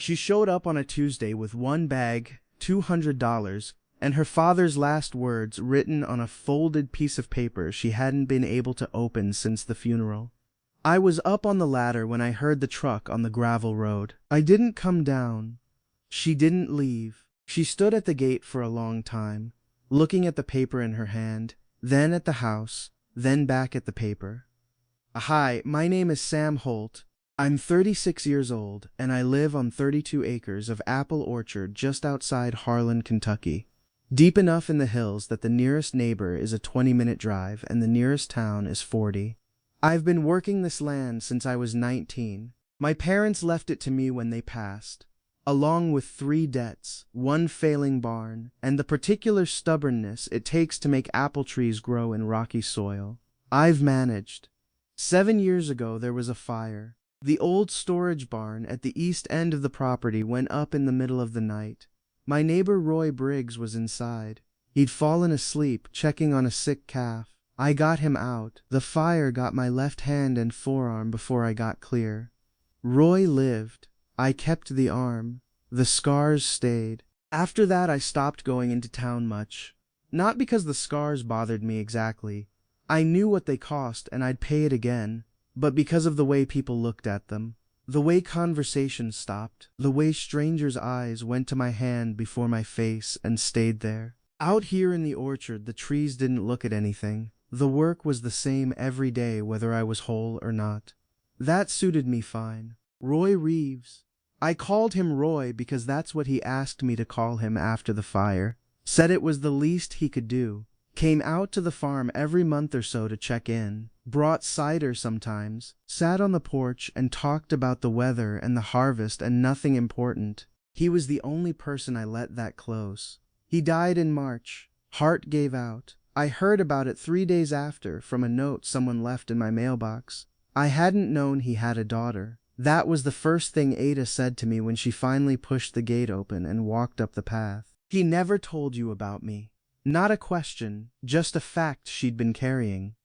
She showed up on a Tuesday with one bag, $200, and her father's last words written on a folded piece of paper she hadn't been able to open since the funeral. I was up on the ladder when I heard the truck on the gravel road. I didn't come down. She didn't leave. She stood at the gate for a long time, looking at the paper in her hand, then at the house, then back at the paper. Hi, my name is Sam Holt. I'm 36 years old, and I live on 32 acres of apple orchard just outside Harlan, Kentucky. Deep enough in the hills that the nearest neighbor is a 20-minute drive and the nearest town is 40. I've been working this land since I was 19. My parents left it to me when they passed, along with 3 debts, 1 failing barn, and the particular stubbornness it takes to make apple trees grow in rocky soil. I've managed. 7 years ago there was a fire. The old storage barn at the east end of the property went up in the middle of the night. My neighbor Roy Reeves was inside. He'd fallen asleep, checking on a sick calf. I got him out. The fire got my left hand and forearm before I got clear. Roy lived. I kept the arm. The scars stayed. After that I stopped going into town much. Not because the scars bothered me exactly. I knew what they cost and I'd pay it again. But because of the way people looked at them. The way conversations stopped. The way strangers' eyes went to my hand before my face and stayed there. Out here in the orchard the trees didn't look at anything. The work was the same every day whether I was whole or not. That suited me fine. Roy Reeves. I called him Roy because that's what he asked me to call him after the fire. Said it was the least he could do. Came out to the farm every month or so to check in. Brought cider sometimes. Sat on the porch and talked about the weather and the harvest and nothing important. He was the only person I let that close. He died in March. Heart gave out. I heard about it 3 days after from a note someone left in my mailbox. I hadn't known he had a daughter. That was the first thing Ada said to me when she finally pushed the gate open and walked up the path. He never told you about me. Not a question, just a fact she'd been carrying.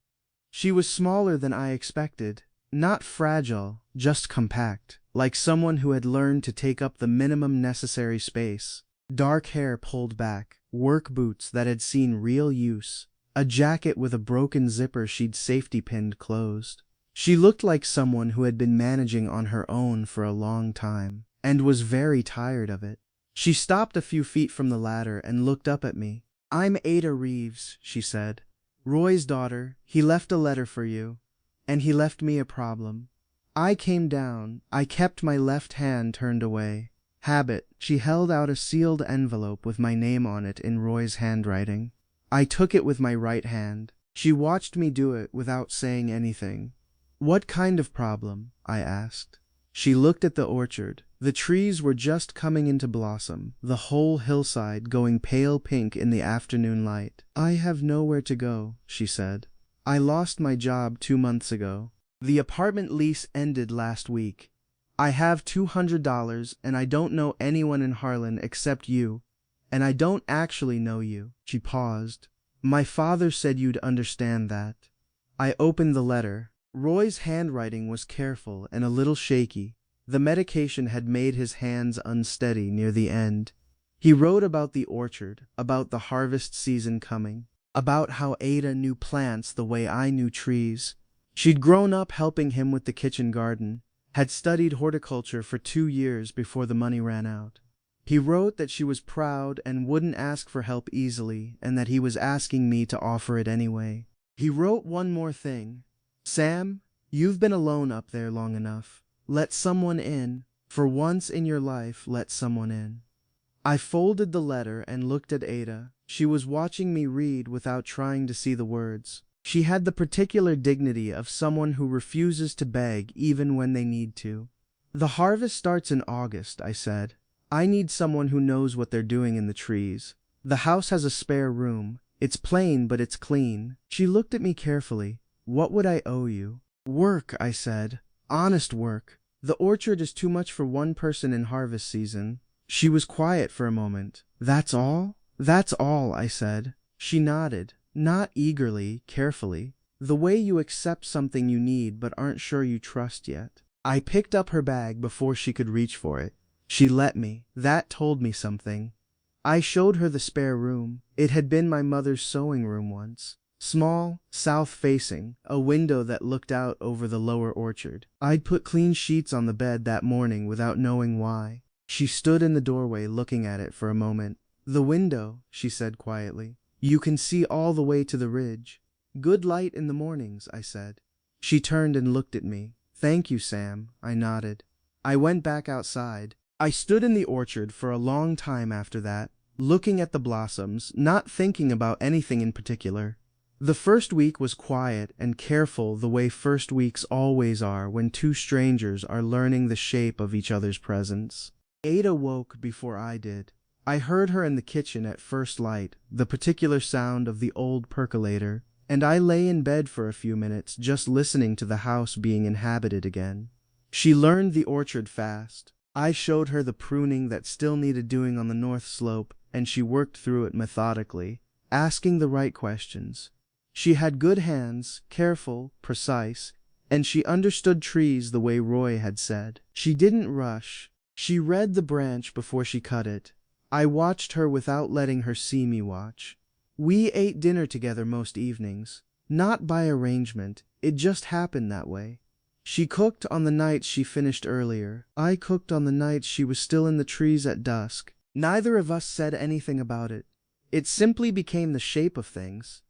She was smaller than I expected. Not fragile, just compact, like someone who had learned to take up the minimum necessary space. Dark hair pulled back, work boots that had seen real use, a jacket with a broken zipper she'd safety-pinned closed. She looked like someone who had been managing on her own for a long time, and was very tired of it. She stopped a few feet from the ladder and looked up at me. "I'm Ada Reeves," she said. "Roy's daughter. He left a letter for you. And he left me a problem." I came down. I kept my left hand turned away. Habit. She held out a sealed envelope with my name on it in Roy's handwriting. I took it with my right hand. She watched me do it without saying anything. "What kind of problem?" I asked. She looked at the orchard. The trees were just coming into blossom, the whole hillside going pale pink in the afternoon light. "I have nowhere to go," she said. "I lost my job 2 months ago. The apartment lease ended last week. I have $200 and I don't know anyone in Harlan except you, and I don't actually know you." She paused. "My father said you'd understand that." I opened the letter. Roy's handwriting was careful and a little shaky. The medication had made his hands unsteady near the end. He wrote about the orchard, about the harvest season coming, about how Ada knew plants the way I knew trees. She'd grown up helping him with the kitchen garden, had studied horticulture for 2 years before the money ran out. He wrote that she was proud and wouldn't ask for help easily, and that he was asking me to offer it anyway. He wrote one more thing. "Sam, you've been alone up there long enough. Let someone in. For once in your life, let someone in." I folded the letter and looked at Ada. She was watching me read without trying to see the words. She had the particular dignity of someone who refuses to beg even when they need to. "The harvest starts in August," I said. "I need someone who knows what they're doing in the trees. The house has a spare room. It's plain, but it's clean." She looked at me carefully. "What would I owe you?" "Work," I said. "Honest work. The orchard is too much for one person in harvest season." She was quiet for a moment. "That's all?" "That's all," I said. She nodded, not eagerly, carefully. The way you accept something you need but aren't sure you trust yet. I picked up her bag before she could reach for it. She let me. That told me something. I showed her the spare room. It had been my mother's sewing room once. Small, south-facing, a window that looked out over the lower orchard. I'd put clean sheets on the bed that morning without knowing why. She stood in the doorway looking at it for a moment. "The window," she said quietly. "You can see all the way to the ridge. Good light in the mornings," I said. She turned and looked at me. "Thank you, Sam," I nodded. I went back outside. I stood in the orchard for a long time after that, looking at the blossoms, not thinking about anything in particular. The first week was quiet and careful the way first weeks always are when two strangers are learning the shape of each other's presence. Ada woke before I did. I heard her in the kitchen at first light, the particular sound of the old percolator, and I lay in bed for a few minutes just listening to the house being inhabited again. She learned the orchard fast. I showed her the pruning that still needed doing on the north slope, and she worked through it methodically, asking the right questions. She had good hands, careful, precise, and she understood trees the way Roy had said. She didn't rush. She read the branch before she cut it. I watched her without letting her see me watch. We ate dinner together most evenings. Not by arrangement, it just happened that way. She cooked on the nights she finished earlier. I cooked on the nights she was still in the trees at dusk. Neither of us said anything about it. It simply became the shape of things.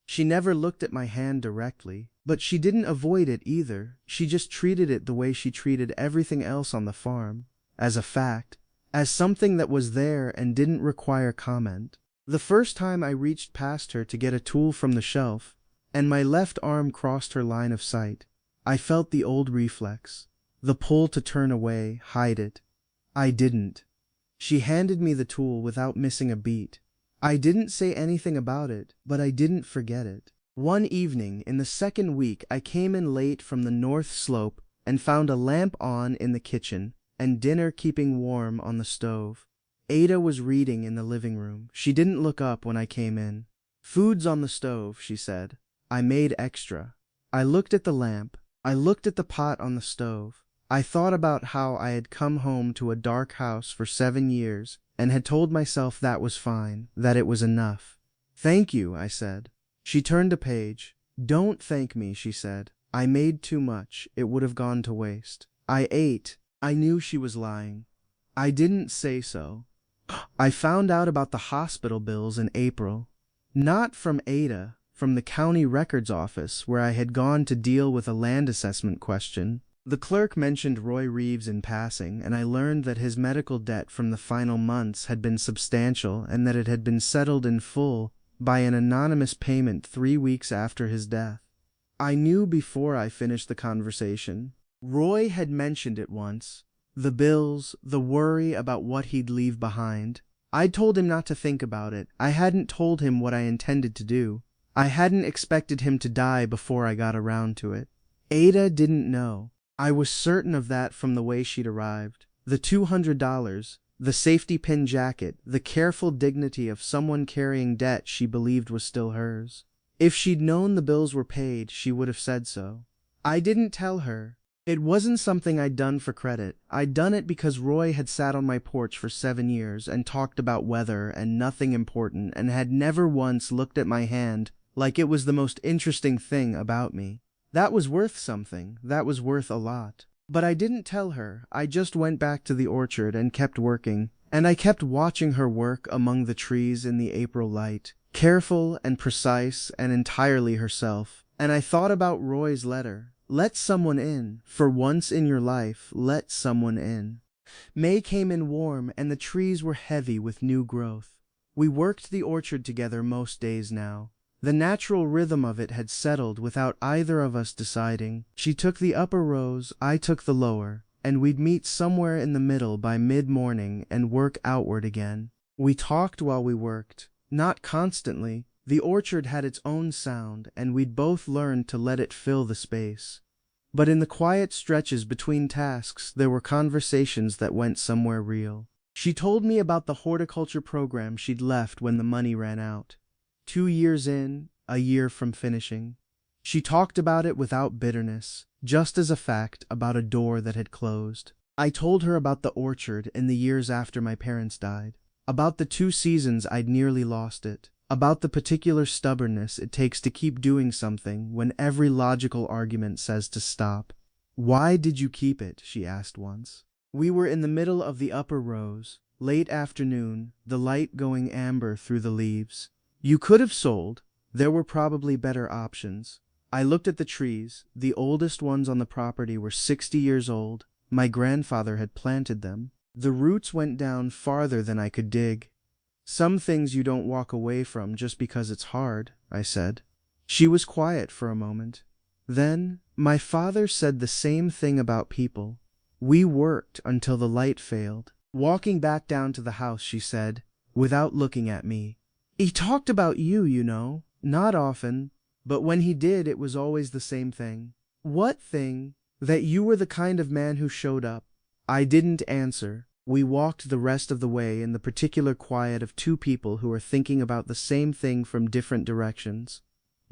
She never looked at my hand directly, but she didn't avoid it either. She just treated it the way she treated everything else on the farm, as a fact, as something that was there and didn't require comment. The first time I reached past her to get a tool from the shelf, and my left arm crossed her line of sight, I felt the old reflex, the pull to turn away, hide it. I didn't. She handed me the tool without missing a beat. I didn't say anything about it, but I didn't forget it. One evening, in the second week, I came in late from the north slope and found a lamp on in the kitchen and dinner keeping warm on the stove. Ada was reading in the living room. She didn't look up when I came in. "Food's on the stove," she said. "I made extra." I looked at the lamp. I looked at the pot on the stove. I thought about how I had come home to a dark house for 7 years and had told myself that was fine, that it was enough. "Thank you," I said. She turned a page. "Don't thank me," she said. "I made too much. It would have gone to waste." I ate. I knew she was lying. I didn't say so. I found out about the hospital bills in April. Not from Ada, from the county records office where I had gone to deal with a land assessment question. The clerk mentioned Roy Reeves in passing, and I learned that his medical debt from the final months had been substantial and that it had been settled in full by an anonymous payment 3 weeks after his death. I knew before I finished the conversation. Roy had mentioned it once. The bills, the worry about what he'd leave behind. I'd told him not to think about it. I hadn't told him what I intended to do. I hadn't expected him to die before I got around to it. Ada didn't know. I was certain of that from the way she'd arrived. The $200, the safety pin jacket, the careful dignity of someone carrying debt she believed was still hers. If she'd known the bills were paid, she would have said so. I didn't tell her. It wasn't something I'd done for credit. I'd done it because Roy had sat on my porch for 7 years and talked about weather and nothing important and had never once looked at my hand like it was the most interesting thing about me. That was worth something. That was worth a lot. But I didn't tell her. I just went back to the orchard and kept working. And I kept watching her work among the trees in the April light, careful and precise and entirely herself. And I thought about Roy's letter. Let someone in. For once in your life, let someone in. May came in warm, and the trees were heavy with new growth. We worked the orchard together most days now. The natural rhythm of it had settled without either of us deciding. She took the upper rows, I took the lower, and we'd meet somewhere in the middle by mid-morning and work outward again. We talked while we worked. Not constantly. The orchard had its own sound, and we'd both learned to let it fill the space. But in the quiet stretches between tasks, there were conversations that went somewhere real. She told me about the horticulture program she'd left when the money ran out. 2 years in, a year from finishing. She talked about it without bitterness, just as a fact about a door that had closed. I told her about the orchard in the years after my parents died, about the 2 seasons I'd nearly lost it, about the particular stubbornness it takes to keep doing something when every logical argument says to stop. "Why did you keep it?" she asked once. We were in the middle of the upper rows, late afternoon, the light going amber through the leaves. "You could have sold. There were probably better options." I looked at the trees. The oldest ones on the property were 60 years old. My grandfather had planted them. The roots went down farther than I could dig. "Some things you don't walk away from just because it's hard," I said. She was quiet for a moment. Then, "My father said the same thing about people. We worked until the light failed." Walking back down to the house, she said, without looking at me, "He talked about you, you know. Not often, but when he did, it was always the same thing." "What thing?" "That you were the kind of man who showed up." I didn't answer. We walked the rest of the way in the particular quiet of two people who were thinking about the same thing from different directions.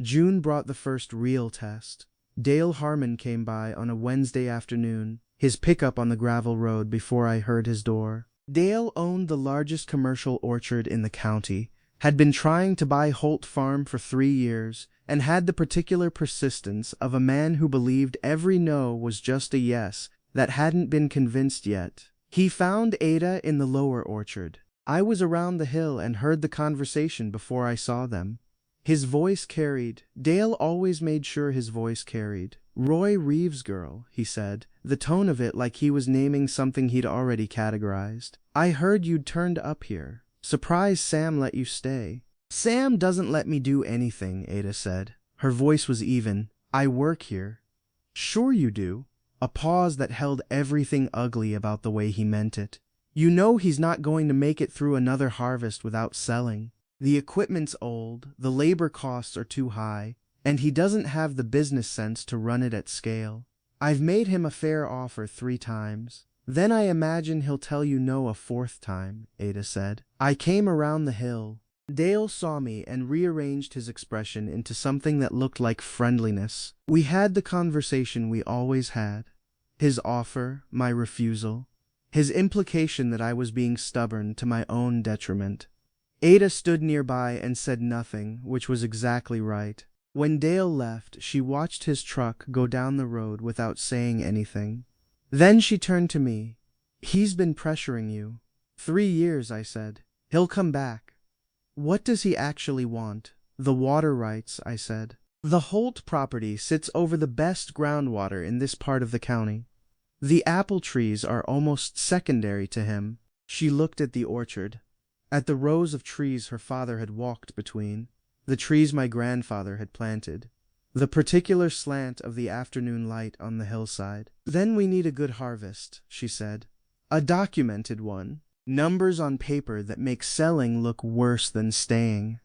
June brought the first real test. Dale Harmon came by on a Wednesday afternoon, his pickup on the gravel road before I heard his door. Dale owned the largest commercial orchard in the county, had been trying to buy Holt Farm for 3 years, and had the particular persistence of a man who believed every no was just a yes that hadn't been convinced yet. He found Ada in the lower orchard. I was around the hill and heard the conversation before I saw them. His voice carried. Dale always made sure his voice carried. "Roy Reeves' girl," he said, the tone of it like he was naming something he'd already categorized. "I heard you'd turned up here. Surprised Sam let you stay." "Sam doesn't let me do anything," Ada said. Her voice was even. "I work here." "Sure you do." A pause that held everything ugly about the way he meant it. "You know he's not going to make it through another harvest without selling. The equipment's old, the labor costs are too high, and he doesn't have the business sense to run it at scale. I've made him a fair offer 3 times. Then I imagine he'll tell you no a 4th time," Ada said. I came around the hill. Dale saw me and rearranged his expression into something that looked like friendliness. We had the conversation we always had. His offer, my refusal. His implication that I was being stubborn to my own detriment. Ada stood nearby and said nothing, which was exactly right. When Dale left, she watched his truck go down the road without saying anything. Then she turned to me. "He's been pressuring you." 3 years, I said. "He'll come back." "What does he actually want?" "The water rights," I said. "The Holt property sits over the best groundwater in this part of the county. The apple trees are almost secondary to him." She looked at the orchard, at the rows of trees her father had walked between, the trees my grandfather had planted, the particular slant of the afternoon light on the hillside. "Then we need a good harvest," she said. "A documented one. Numbers on paper that make selling look worse than staying."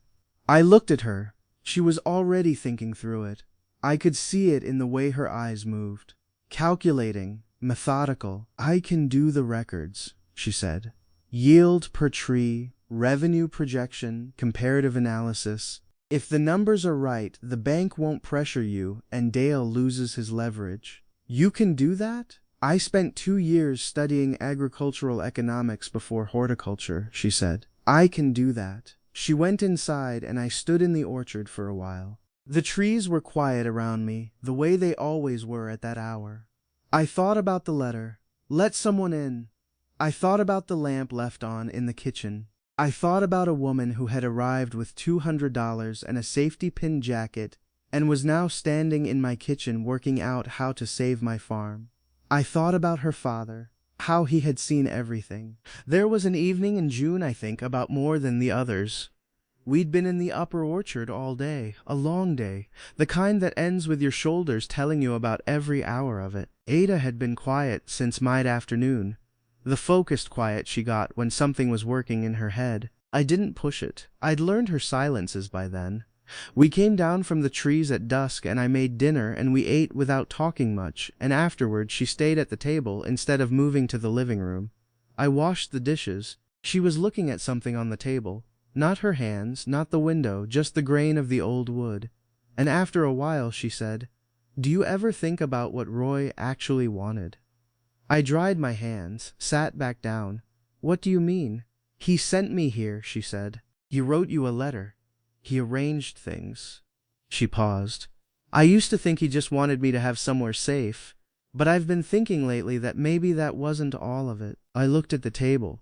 I looked at her. She was already thinking through it. I could see it in the way her eyes moved. "Calculating, methodical." "I can do the records," she said. "Yield per tree, revenue projection, comparative analysis. If the numbers are right, the bank won't pressure you and Dale loses his leverage." "You can do that?" "I spent 2 years studying agricultural economics before horticulture," she said. "I can do that." She went inside and I stood in the orchard for a while. The trees were quiet around me, the way they always were at that hour. I thought about the letter. "Let someone in." I thought about the lamp left on in the kitchen. I thought about a woman who had arrived with $200 and a safety pin jacket and was now standing in my kitchen working out how to save my farm. I thought about her father, how he had seen everything. There was an evening in June, I think, about more than the others. We'd been in the upper orchard all day, a long day, the kind that ends with your shoulders telling you about every hour of it. Ada had been quiet since mid-afternoon, the focused quiet she got when something was working in her head. I didn't push it. I'd learned her silences by then. We came down from the trees at dusk and I made dinner and we ate without talking much, and afterward she stayed at the table instead of moving to the living room. I washed the dishes. She was looking at something on the table. Not her hands, not the window, just the grain of the old wood. And after a while she said, "Do you ever think about what Roy actually wanted?" I dried my hands, sat back down. What do you mean? He sent me here, she said. He wrote you a letter. He arranged things. She paused. I used to think he just wanted me to have somewhere safe, but I've been thinking lately that maybe that wasn't all of it. I looked at the table.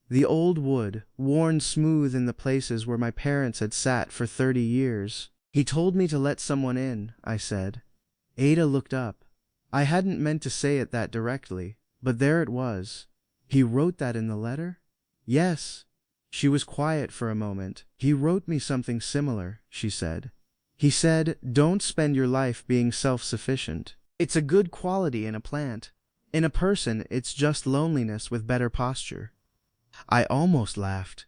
The old wood, worn smooth in the places where my parents had sat for 30 years. He told me to let someone in, I said. Ada looked up. I hadn't meant to say it that directly, but there it was. He wrote that in the letter? Yes. She was quiet for a moment. He wrote me something similar, she said. He said, don't spend your life being self-sufficient. It's a good quality in a plant. In a person, it's just loneliness with better posture. I almost laughed.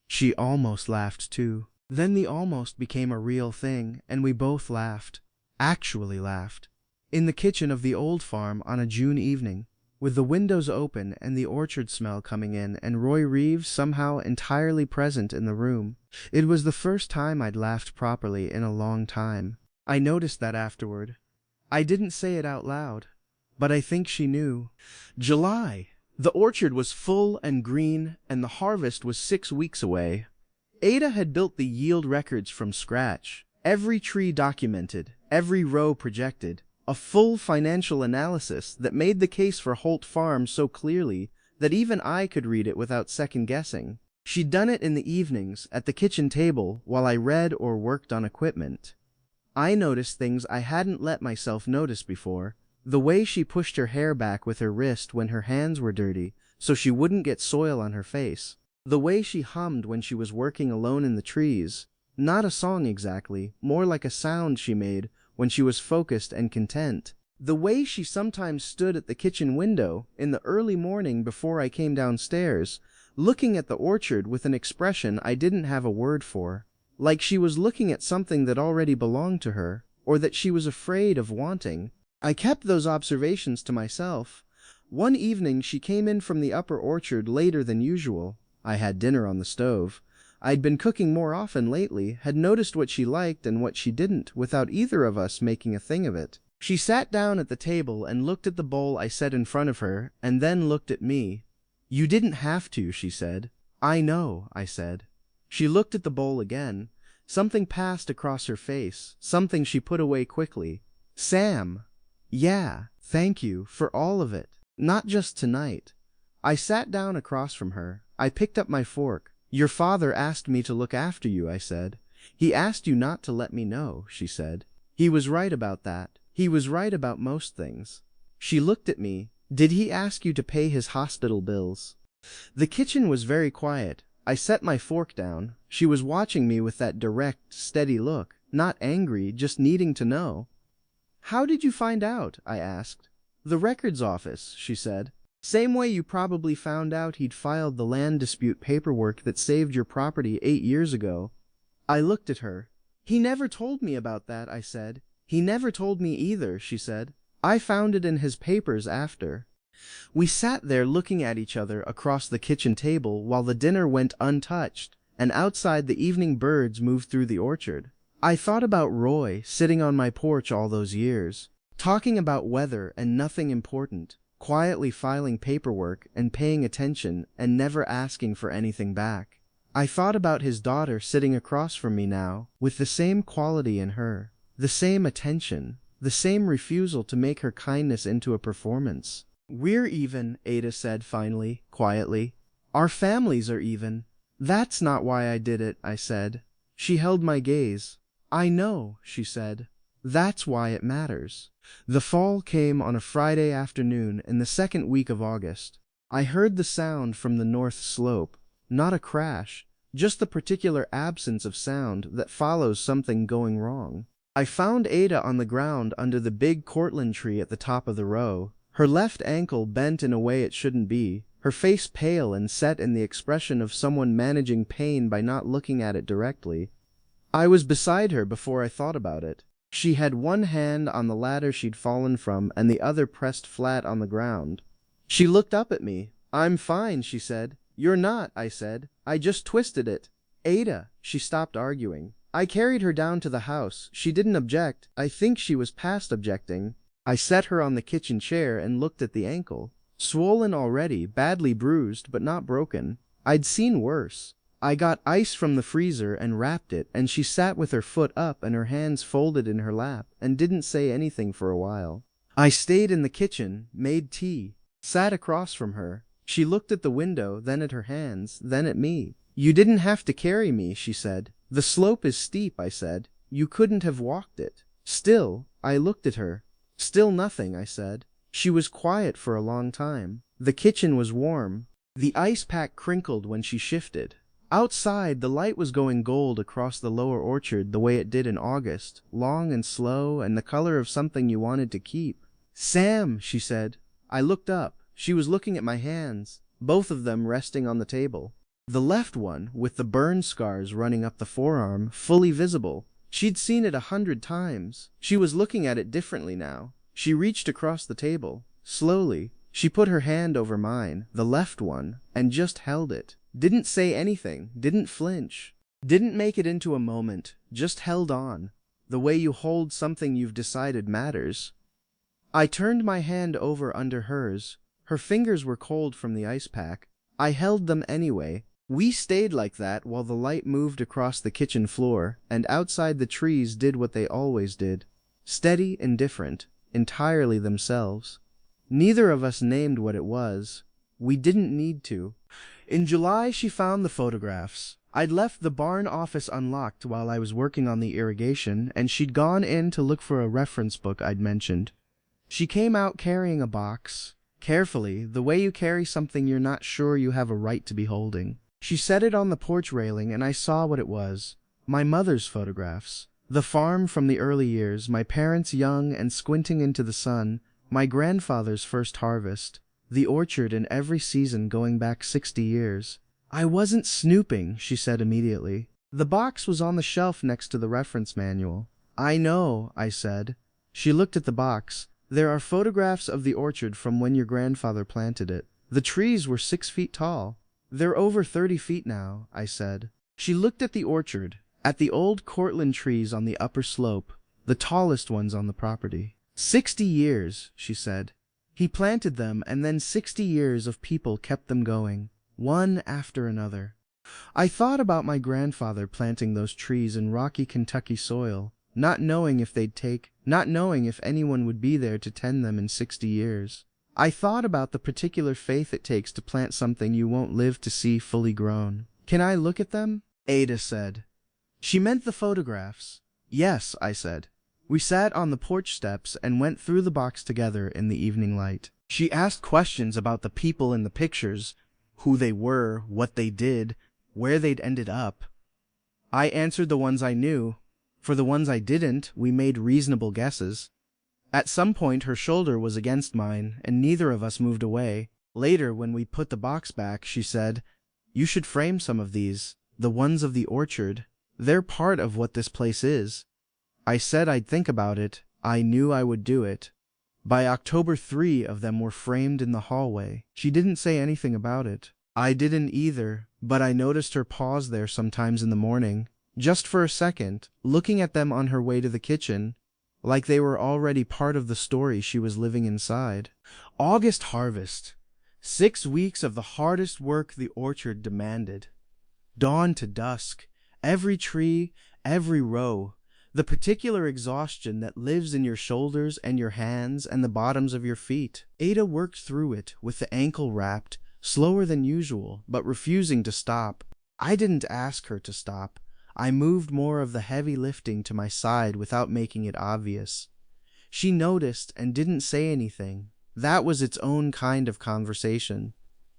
She almost laughed too. Then the almost became a real thing, and we both laughed. Actually laughed. In the kitchen of the old farm on a June evening, with the windows open and the orchard smell coming in and Roy Reeves somehow entirely present in the room. It was the first time I'd laughed properly in a long time. I noticed that afterward. I didn't say it out loud, but I think she knew. July. The orchard was full and green, and the harvest was 6 weeks away. Ada had built the yield records from scratch. Every tree documented, every row projected. A full financial analysis that made the case for Holt Farm so clearly that even I could read it without second-guessing. She'd done it in the evenings, at the kitchen table, while I read or worked on equipment. I noticed things I hadn't let myself notice before. The way she pushed her hair back with her wrist when her hands were dirty, so she wouldn't get soil on her face. The way she hummed when she was working alone in the trees. Not a song exactly, more like a sound she made when she was focused and content. The way she sometimes stood at the kitchen window in the early morning before I came downstairs, looking at the orchard with an expression I didn't have a word for, like she was looking at something that already belonged to her, or that she was afraid of wanting. I kept those observations to myself. One evening she came in from the upper orchard later than usual. I had dinner on the stove. I'd been cooking more often lately, had noticed what she liked and what she didn't, without either of us making a thing of it. She sat down at the table and looked at the bowl I set in front of her, and then looked at me. You didn't have to, she said. I know, I said. She looked at the bowl again. Something passed across her face, something she put away quickly. Sam. Yeah, thank you, for all of it. Not just tonight. I sat down across from her. I picked up my fork. Your father asked me to look after you, I said. He asked you not to let me know, she said. He was right about that. He was right about most things. She looked at me. Did he ask you to pay his hospital bills? The kitchen was very quiet. I set my fork down. She was watching me with that direct, steady look, not angry, just needing to know. How did you find out? I asked. The records office, she said. Same way you probably found out he'd filed the land dispute paperwork that saved your property 8 years ago. I looked at her. He never told me about that, I said. He never told me either, she said. I found it in his papers after. We sat there looking at each other across the kitchen table while the dinner went untouched, and outside the evening birds moved through the orchard. I thought about Roy sitting on my porch all those years, talking about weather and nothing important, quietly filing paperwork and paying attention and never asking for anything back. I thought about his daughter sitting across from me now, with the same quality in her, the same attention, the same refusal to make her kindness into a performance. We're even, Ada said finally, quietly. Our families are even. That's not why I did it, I said. She held my gaze. I know, she said. That's why it matters. The fall came on a Friday afternoon in the second week of August. I heard the sound from the north slope, not a crash, just the particular absence of sound that follows something going wrong. I found Ada on the ground under the big Cortland tree at the top of the row, her left ankle bent in a way it shouldn't be, her face pale and set in the expression of someone managing pain by not looking at it directly. I was beside her before I thought about it. She had one hand on the ladder she'd fallen from and the other pressed flat on the ground. She looked up at me. I'm fine, she said. You're not, I said. I just twisted it. Ada, she stopped arguing. I carried her down to the house. She didn't object. I think she was past objecting. I set her on the kitchen chair and looked at the ankle. Swollen already, badly bruised, but not broken. I'd seen worse. I got ice from the freezer and wrapped it, and she sat with her foot up and her hands folded in her lap and didn't say anything for a while. I stayed in the kitchen, made tea, sat across from her. She looked at the window, then at her hands, then at me. "You didn't have to carry me," she said. "The slope is steep," I said. "You couldn't have walked it." Still, I looked at her. "Still nothing," I said. She was quiet for a long time. The kitchen was warm. The ice pack crinkled when she shifted. Outside, the light was going gold across the lower orchard the way it did in August, long and slow and the color of something you wanted to keep. "Sam," she said. I looked up. She was looking at my hands, both of them resting on the table. The left one, with the burn scars running up the forearm, fully visible. She'd seen it 100 times. She was looking at it differently now. She reached across the table. Slowly, she put her hand over mine, the left one, and just held it. Didn't say anything, didn't flinch, didn't make it into a moment, just held on, the way you hold something you've decided matters. I turned my hand over under hers. Her fingers were cold from the ice pack. I held them anyway. We stayed like that while the light moved across the kitchen floor, and outside the trees did what they always did. Steady and different, entirely themselves. Neither of us named what it was. We didn't need to. In July, she found the photographs. I'd left the barn office unlocked while I was working on the irrigation, and she'd gone in to look for a reference book I'd mentioned. She came out carrying a box, carefully, the way you carry something you're not sure you have a right to be holding. She set it on the porch railing, and I saw what it was. My mother's photographs. The farm from the early years, my parents young and squinting into the sun, my grandfather's first harvest, the orchard in every season going back 60 years. "I wasn't snooping," she said immediately. "The box was on the shelf next to the reference manual." "I know," I said. She looked at the box. "There are photographs of the orchard from when your grandfather planted it. The trees were 6 feet tall." "They're over 30 feet now," I said. She looked at the orchard, at the old Cortland trees on the upper slope, the tallest ones on the property. 60 years, she said. He planted them, and then 60 years of people kept them going, one after another. I thought about my grandfather planting those trees in rocky Kentucky soil, not knowing if anyone would be there to tend them in 60 years. I thought about the particular faith it takes to plant something you won't live to see fully grown. "Can I look at them?" Ada said. She meant the photographs. "Yes," I said. We sat on the porch steps and went through the box together in the evening light. She asked questions about the people in the pictures, who they were, what they did, where they'd ended up. I answered the ones I knew. For the ones I didn't, we made reasonable guesses. At some point her shoulder was against mine, and neither of us moved away. Later, when we put the box back, she said, "You should frame some of these, the ones of the orchard. They're part of what this place is." I said I'd think about it. I knew I would do it. By October 3 of them were framed in the hallway. She didn't say anything about it. I didn't either, but I noticed her pause there sometimes in the morning, just for a second, looking at them on her way to the kitchen, like they were already part of the story she was living inside. August harvest. 6 weeks of the hardest work the orchard demanded. Dawn to dusk. Every tree, every row. The particular exhaustion that lives in your shoulders and your hands and the bottoms of your feet. Ada worked through it with the ankle wrapped, slower than usual, but refusing to stop. I didn't ask her to stop. I moved more of the heavy lifting to my side without making it obvious. She noticed and didn't say anything. That was its own kind of conversation.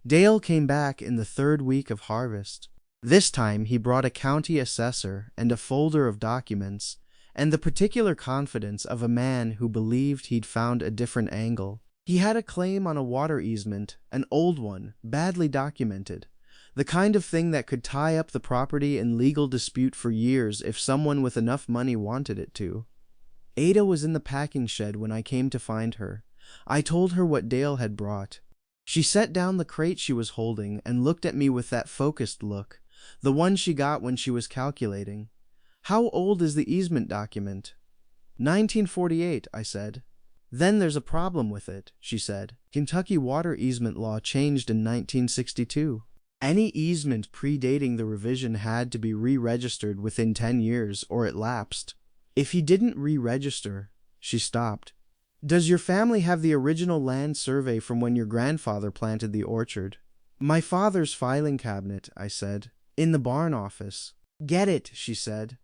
Dale came back in the 3rd week of harvest. This time he brought a county assessor and a folder of documents, and the particular confidence of a man who believed he'd found a different angle. He had a claim on a water easement, an old one, badly documented, the kind of thing that could tie up the property in legal dispute for years if someone with enough money wanted it to. Ada was in the packing shed when I came to find her. I told her what Dale had brought. She set down the crate she was holding and looked at me with that focused look, the one she got when she was calculating. "How old is the easement document?" 1948, I said. Then there's a problem with it, she said. Kentucky water easement law changed in 1962. Any easement predating the revision had to be re-registered within 10 years or it lapsed. If he didn't re-register, she stopped. Does your family have the original land survey from when your grandfather planted the orchard? My father's filing cabinet, I said. In the barn office. Get it, she said.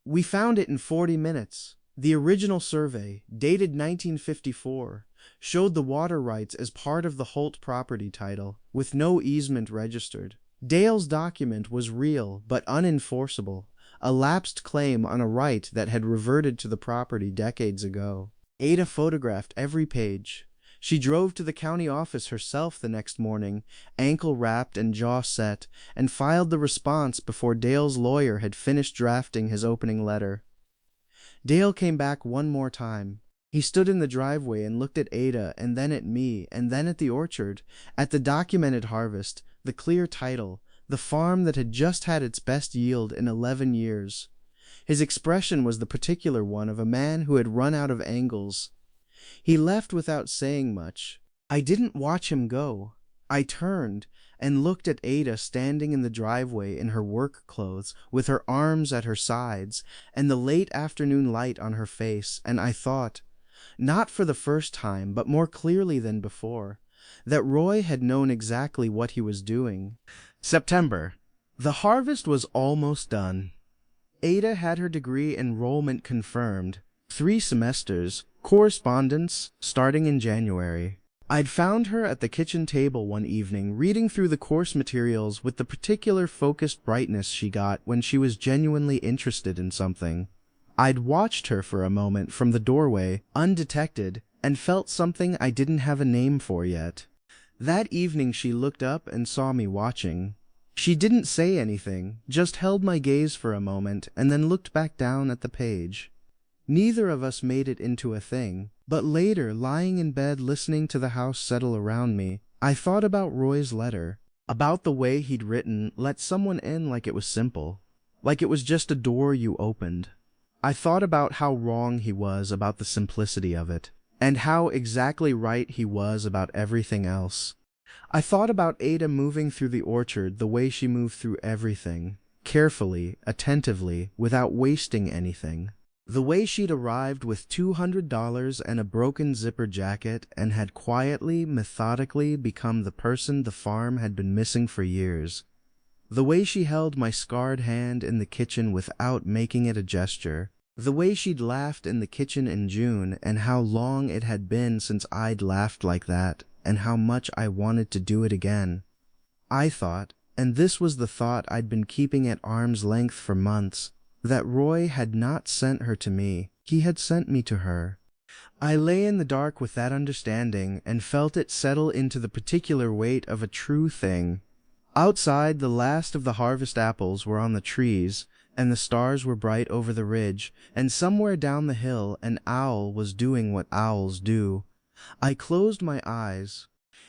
We found it in 40 minutes. The original survey, dated 1954, showed the water rights as part of the Holt property title, with no easement registered. Dale's document was real but unenforceable, a lapsed claim on a right that had reverted to the property decades ago. Ada photographed every page. She drove to the county office herself the next morning, ankle-wrapped and jaw set, and filed the response before Dale's lawyer had finished drafting his opening letter. Dale came back one more time. He stood in the driveway and looked at Ada and then at me and then at the orchard, at the documented harvest, the clear title, the farm that had just had its best yield in 11 years. His expression was the particular one of a man who had run out of angles. He left without saying much. I didn't watch him go. I turned and looked at Ada standing in the driveway in her work clothes, with her arms at her sides, and the late afternoon light on her face, and I thought, not for the first time, but more clearly than before, that Roy had known exactly what he was doing. September. The harvest was almost done. Ada had her degree enrollment confirmed. 3 semesters, correspondence, starting in January. I'd found her at the kitchen table one evening reading through the course materials with the particular focused brightness she got when she was genuinely interested in something. I'd watched her for a moment from the doorway, undetected, and felt something I didn't have a name for yet. That evening she looked up and saw me watching. She didn't say anything, just held my gaze for a moment and then looked back down at the page. Neither of us made it into a thing, but later, lying in bed listening to the house settle around me, I thought about Roy's letter, about the way he'd written, let someone in like it was simple, like it was just a door you opened. I thought about how wrong he was about the simplicity of it, and how exactly right he was about everything else. I thought about Ada moving through the orchard the way she moved through everything, carefully, attentively, without wasting anything. The way she'd arrived with $200 and a broken zipper jacket and had quietly, methodically become the person the farm had been missing for years. The way she held my scarred hand in the kitchen without making it a gesture. The way she'd laughed in the kitchen in June and how long it had been since I'd laughed like that and how much I wanted to do it again. I thought, and this was the thought I'd been keeping at arm's length for months, that Roy had not sent her to me, he had sent me to her. I lay in the dark with that understanding and felt it settle into the particular weight of a true thing. Outside, the last of the harvest apples were on the trees, and the stars were bright over the ridge, and somewhere down the hill an owl was doing what owls do. I closed my eyes.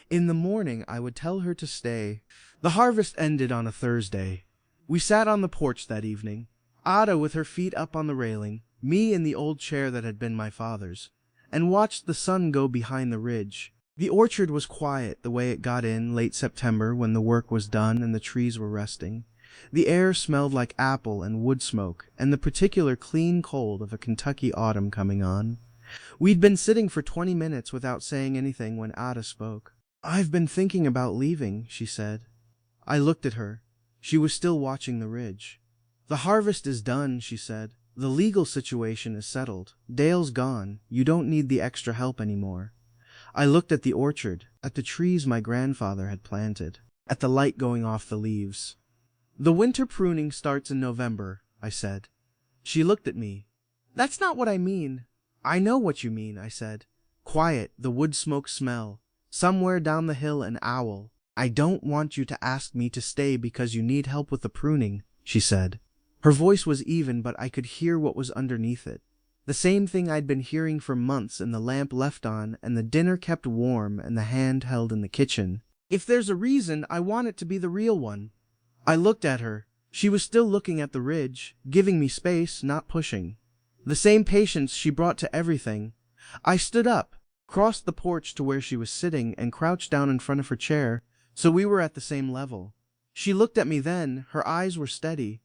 In the morning I would tell her to stay. The harvest ended on a Thursday. We sat on the porch that evening. Ada with her feet up on the railing, me in the old chair that had been my father's, and watched the sun go behind the ridge. The orchard was quiet the way it got in late September when the work was done and the trees were resting. The air smelled like apple and wood smoke and the particular clean cold of a Kentucky autumn coming on. We'd been sitting for 20 minutes without saying anything when Ada spoke. "I've been thinking about leaving," she said. I looked at her. She was still watching the ridge. "The harvest is done," she said. "The legal situation is settled. Dale's gone. You don't need the extra help anymore." I looked at the orchard, at the trees my grandfather had planted, at the light going off the leaves. "The winter pruning starts in November," I said. She looked at me. "That's not what I mean." "I know what you mean," I said. "Quiet, the wood smoke smell. Somewhere down the hill an owl." "I don't want you to ask me to stay because you need help with the pruning," she said. Her voice was even, but I could hear what was underneath it. The same thing I'd been hearing for months and the lamp left on and the dinner kept warm and the hand held in the kitchen. "If there's a reason, I want it to be the real one." I looked at her. She was still looking at the ridge, giving me space, not pushing. The same patience she brought to everything. I stood up. crossed the porch to where she was sitting, and crouched down in front of her chair, so we were at the same level. She looked at me then, her eyes were steady.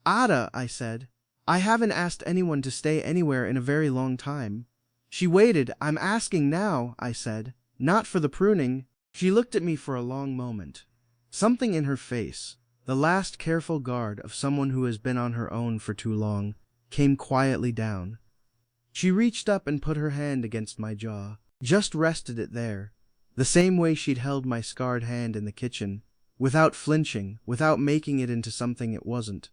Ada, I said, I haven't asked anyone to stay anywhere in a very long time. She waited. I'm asking now, I said, not for the pruning. She looked at me for a long moment. Something in her face, the last careful guard of someone who has been on her own for too long, came quietly down. She reached up and put her hand against my jaw, just rested it there, the same way she'd held my scarred hand in the kitchen, without flinching, without making it into something it wasn't.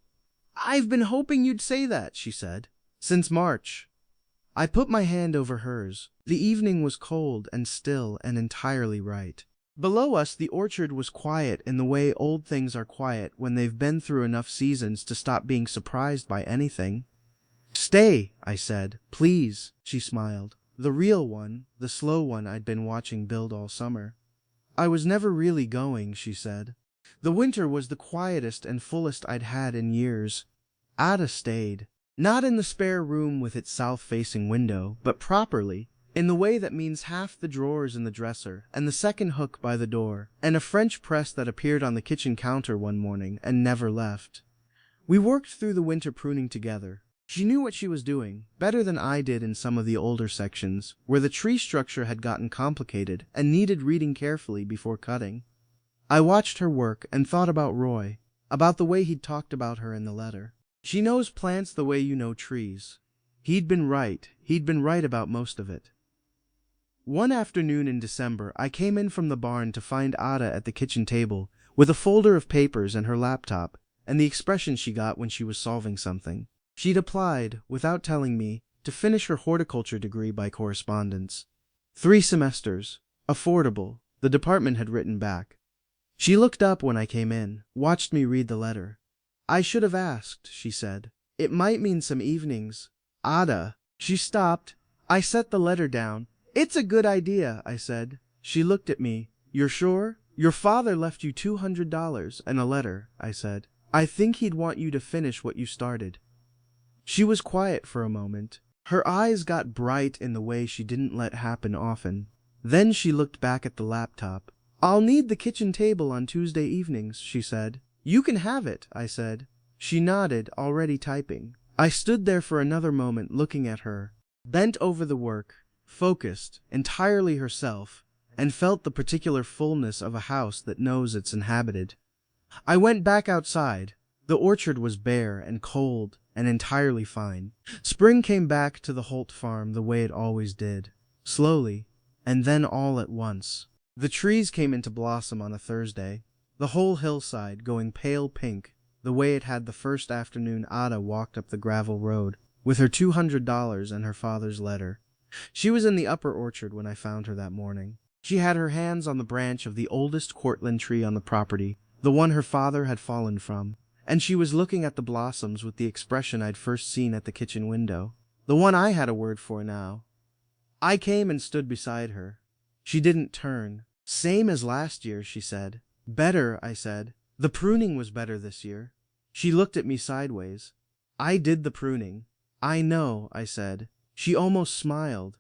I've been hoping you'd say that, she said. Since March. I put my hand over hers. The evening was cold and still and entirely right. Below us, the orchard was quiet in the way old things are quiet when they've been through enough seasons to stop being surprised by anything. Stay, I said. Please, she smiled. The real one, the slow one I'd been watching build all summer. I was never really going, she said. The winter was the quietest and fullest I'd had in years. Ada stayed. Not in the spare room with its south-facing window, but properly, in the way that means half the drawers in the dresser, and the second hook by the door, and a French press that appeared on the kitchen counter one morning and never left. We worked through the winter pruning together. She knew what she was doing, better than I did in some of the older sections, where the tree structure had gotten complicated and needed reading carefully before cutting. I watched her work and thought about Roy, about the way he'd talked about her in the letter. She knows plants the way you know trees. He'd been right about most of it. One afternoon in December, I came in from the barn to find Ada at the kitchen table, with a folder of papers and her laptop, and the expression she got when she was solving something. She'd applied, without telling me, to finish her horticulture degree by correspondence. 3 semesters. Affordable, the department had written back. She looked up when I came in, watched me read the letter. I should have asked, she said. It might mean some evenings. Ada. She stopped. I set the letter down. It's a good idea, I said. She looked at me. You're sure? Your father left you $200 and a letter, I said. I think he'd want you to finish what you started. She was quiet for a moment. Her eyes got bright in the way she didn't let happen often. Then she looked back at the laptop. I'll need the kitchen table on Tuesday evenings, she said. You can have it, I said. She nodded, already typing. I stood there for another moment looking at her, bent over the work, focused, entirely herself, and felt the particular fullness of a house that knows it's inhabited. I went back outside. The orchard was bare and cold and entirely fine. Spring came back to the Holt farm the way it always did, slowly, and then all at once. The trees came into blossom on a Thursday, the whole hillside going pale pink, the way it had the first afternoon Ada walked up the gravel road, with her $200 and her father's letter. She was in the upper orchard when I found her that morning. She had her hands on the branch of the oldest Cortland tree on the property, the one her father had fallen from, and she was looking at the blossoms with the expression I'd first seen at the kitchen window, the one I had a word for now. I came and stood beside her. She didn't turn. Same as last year, she said. Better, I said. The pruning was better this year. She looked at me sideways. I did the pruning. I know, I said. She almost smiled.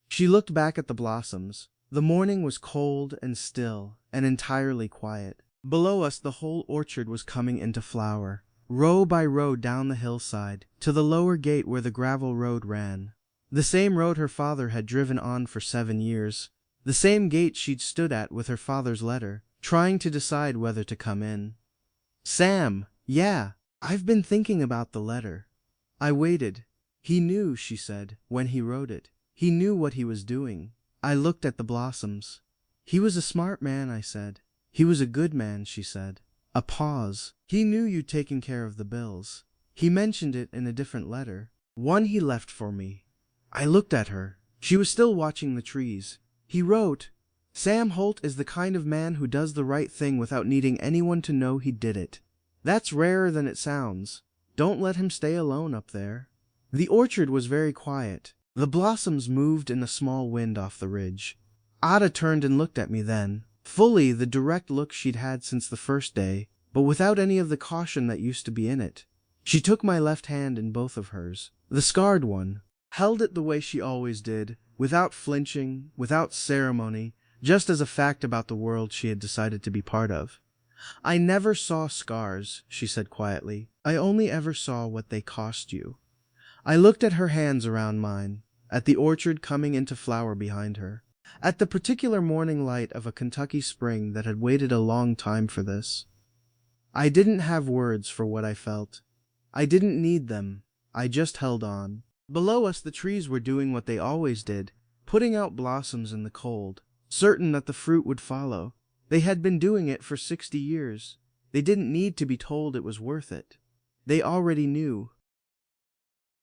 She looked back at the blossoms. The morning was cold and still and entirely quiet. Below us, the whole orchard was coming into flower, row by row down the hillside, to the lower gate where the gravel road ran. The same road her father had driven on for 7 years. The same gate she'd stood at with her father's letter, trying to decide whether to come in. Sam, yeah, I've been thinking about the letter. I waited. He knew, she said, when he wrote it. He knew what he was doing. I looked at the blossoms. He was a smart man, I said. He was a good man, she said. A pause. He knew you'd taken care of the bills. He mentioned it in a different letter. One he left for me. I looked at her. She was still watching the trees. He wrote, Sam Holt is the kind of man who does the right thing without needing anyone to know he did it. That's rarer than it sounds. Don't let him stay alone up there. The orchard was very quiet. The blossoms moved in a small wind off the ridge. Ada turned and looked at me then, fully the direct look she'd had since the first day, but without any of the caution that used to be in it. She took my left hand in both of hers, the scarred one, held it the way she always did, without flinching, without ceremony, just as a fact about the world she had decided to be part of. "I never saw scars," she said quietly. "I only ever saw what they cost you." I looked at her hands around mine, at the orchard coming into flower behind her, at the particular morning light of a Kentucky spring that had waited a long time for this. I didn't have words for what I felt. I didn't need them. I just held on. Below us, the trees were doing what they always did, putting out blossoms in the cold, certain that the fruit would follow. They had been doing it for 60 years. They didn't need to be told it was worth it. They already knew.